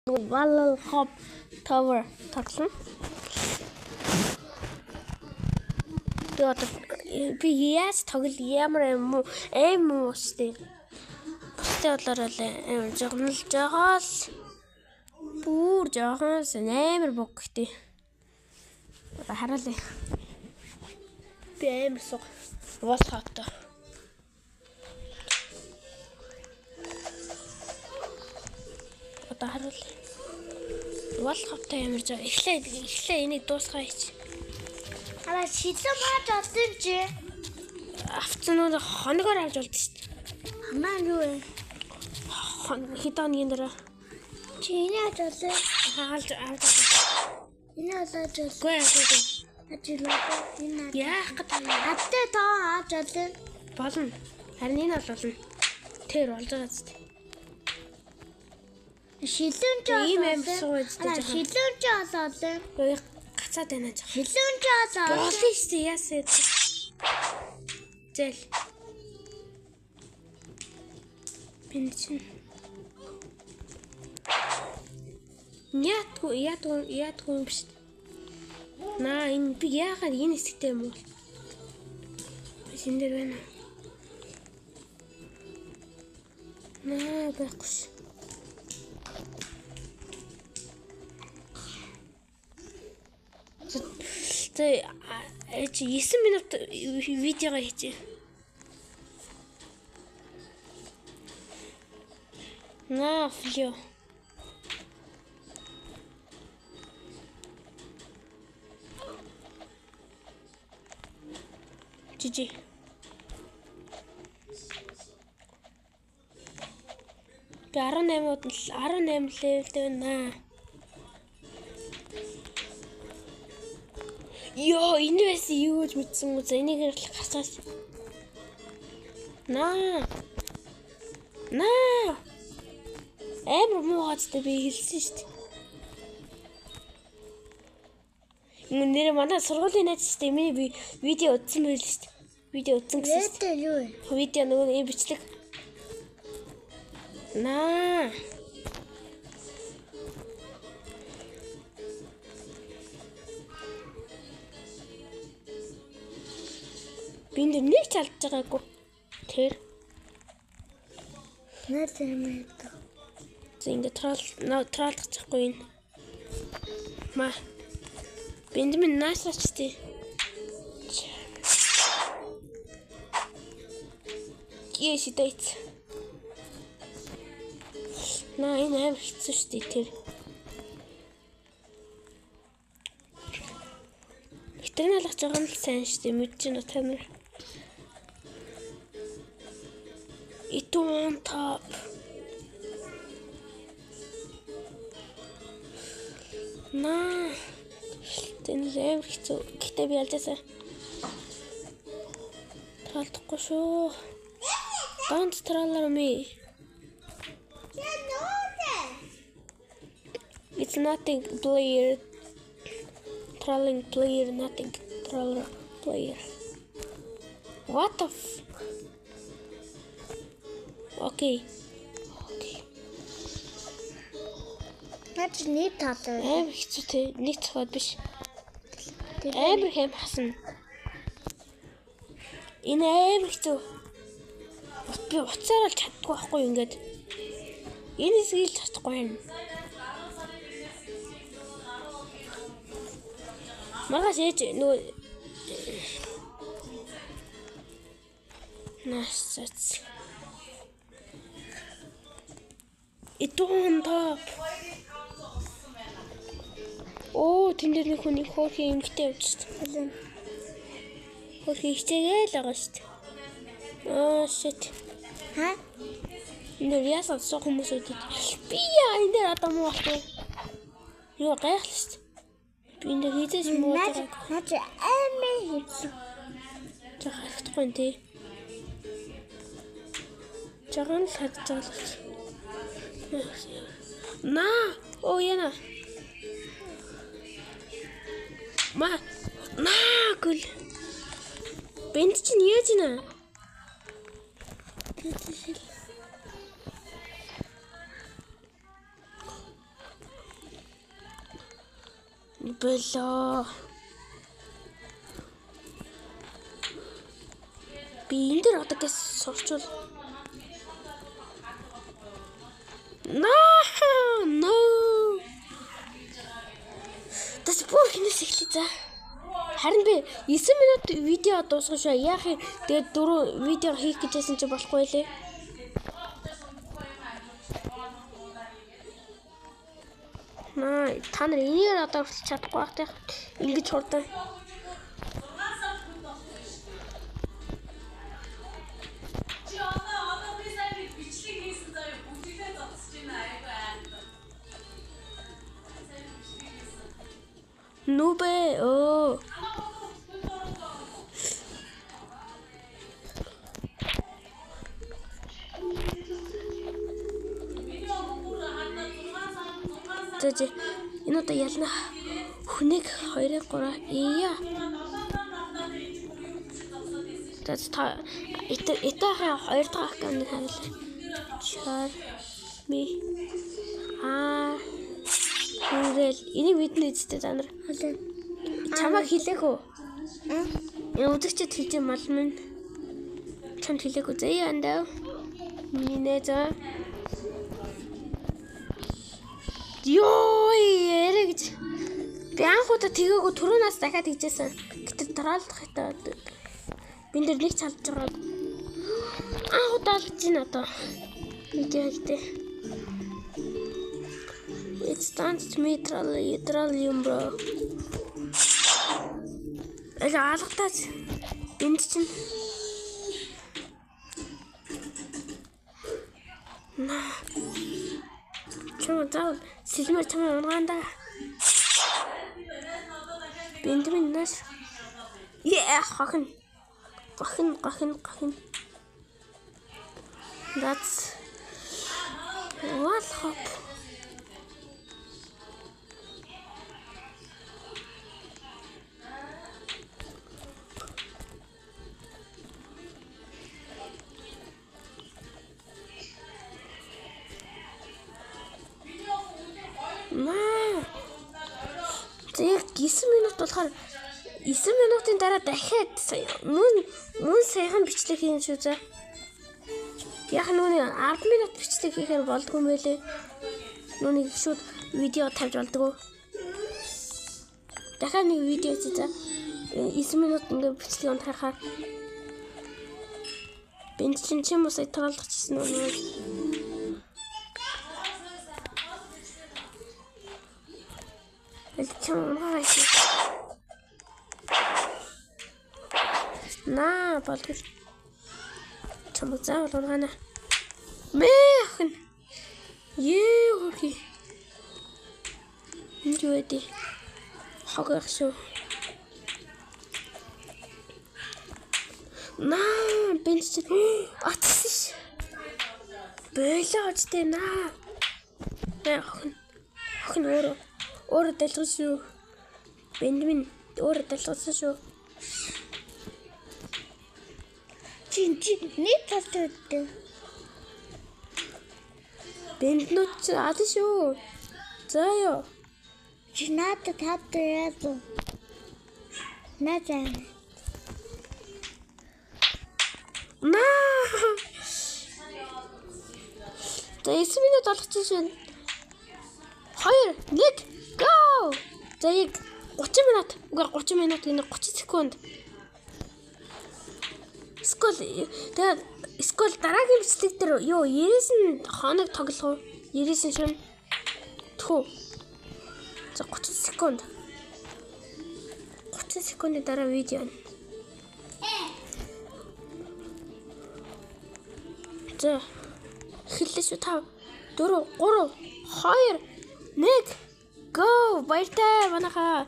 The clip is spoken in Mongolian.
Wall Hop Tower тоглоно. Тэгээд би яаж ямар аим уустай. Бустай болоор л амар жогнолж байгаа л бүр жоохон амар богтой. Хараалаа. Би амар суг. Wall Hop та. Хараалаа. Wall Hop та ямар жоо. Эхлээ энийг дуусгаач. Хараа шилэн бааж олсон чи. Авцнууд хоногоор авч болд шүү дээ. Хамаа юу вэ? Хитоны дараа. Чи энэ авч олсон. Хаалж авч. Энэ олоод олсон. Гүй авах. Ажиглаа. Энэ Яах гэдэг юм. адтай тоо авч олсон. Болно. Харин энэ бол болно. Тэр болж байгаа зү. Шилэн ч Ийм олсон. амар сууж Хараа шилэн ч олсон. Ой гацаад байна жаа. Шилэн ч олсон. Болно шүү дээ яасаа. Зэл. Бинчин. Яатгүй юм биш. Наа энэ би яагаад энэ хэсэгтэй юм бол. Энд дээр байна. Наа байхгүй. Чи 9 минут видеого хийчихье. На, флё. Жижи. Би 18 левелтэй байна. Йоо, энэ бас юу гэж мэдсэн юм уу? Энийг л хасаас. Наа. Амар муу хацтай би хэлсэн шүү дээ. Нэр манай сургуулийн найзтай миний видео үзсэн байл шүү дээ. Видео үзсэн гэсэн. Лэтэ юу вэ? Видео нөгөө юм бичлэг. Наа. Би нэг ч алдж байгаагүй. Тэр. Нэр зэмээд. Ингээ троллох чахгүй энэ. Ма. Бэндмэн наасаач тий. Киэш дэйт. Наа энэ амар хэцүү шүү дээ тэр. Тэр нь алгаж байгаа нь л сайн шүү дээ. Мэдэж байна та нар. It on top. Наа. Тэн лэв хэцүү. Гэтэ би ялжаасаа. Таалдахгүй шүү. Don't troll me. It's nothing player. Trolling player, nothing. Troller player. What the f... Okay. Наач нийт таалаа. Амар хэцүү те. Нийт цохоод биш. Амар хэм хасна. Энэ амар хэцүү. Би уцаараа л чаддгүй байхгүй юу ингээд. Энэ хэсгийг л чадахгүй юм. Маргаш ээж нөгөө Насац. Итон топ. Оо, тэндэр нэг хүний хөөрхий эмгтэй явж байна. Хөөрхий хичээгээл байгаа шүү дээ. Аа, shit. Ха? Энд ясаа сох хүмүүс үдээ. Би яа энэ дээр одоо муу болов. Юу гайхал шүү дээ. Би энэ хийжээс муу байгаа. Наач амар хэцүү. Жаа харагдахгүй нэ. Жахан л хадж байгаа л. Наа, оо яна. Гүл. Бэнд чинь яаж нэ? Болоо. Би энэ дээр одоо гэс сурчвал. No. Тэс бүр хинээс эхлэе за. Харин би 9 минут видео дуусгах шүү. Яах юм? Тэгээд 4 видео хийх гэжсэн чи болохгүй лээ. Та нар энийг одоо хүртэл чадахгүй байх тийм. Ингэж хурдан. Нүбэ оо. Зэ энэ удаа ялна. Хүнийг 2-3 ия. Тэс та этаха 2 дахь аккаунт харуулъя. Чар ми ингээл энийг виднэ үстэй та нар. Чамаа хэлээгүү. Энэ үзэгчд хэлж мал минь. Чамд хэлээгүү зээ яндаа. Минь за. Ёо эрэгж. Би анхудаа тэгээгүй түрүүнээс дахиад хийжсэн. Гэтэ дараалдах хайтаа. Би энэ нэг цалж байгаа. Анхудаа л чинь одоо. Видео хийдэ. It stands to me tralium bro. Алгатаач. Энд чинь. Чамаа заа сэлмэр чамаа унгаанда. Бенджамин нас. Хахын. That's what hop. Тэг 9 минут болохоор 9 минутын дараа дахиад мөн сайхан бичлэг хийн шүү за. Яг нүуний 10 минут бичлэг хийхээр болдгүй мөлий. Нүуний шууд видео тавьж болдгоо. Дахиад нэг видео хийж за. 9 минут ингээ бичлэг унтрахаар. Бинт чинь мус итгалчихсан уу? На, болов. Чамд заавал унгана. Мэхэн. Хөрхи. Энд юу вэ? Хогох шүү. На, бенч атсиш. Болооч тэ на. Охин өөр дэлгэн шүү. Бенджамин өөр дэлгэн шүү. Чин нэг талтай. Бенджнут ад шүү. За ёо. Чинат таттай яа. Назаа. На. За 9 минут болгочихсон. 2 1 Go! За яг 30 минут. Үгүй 30 минут энэ 30 секунд. Скол дараагийн бичлэг дээр ёо 90 хоног тоглох уу? 90 шин. Тхүү. За 30 секунд. 30 секундын дараа видео. За эхэллээ шүү 5 4 3 2 1 Go! Баяртай манайхаа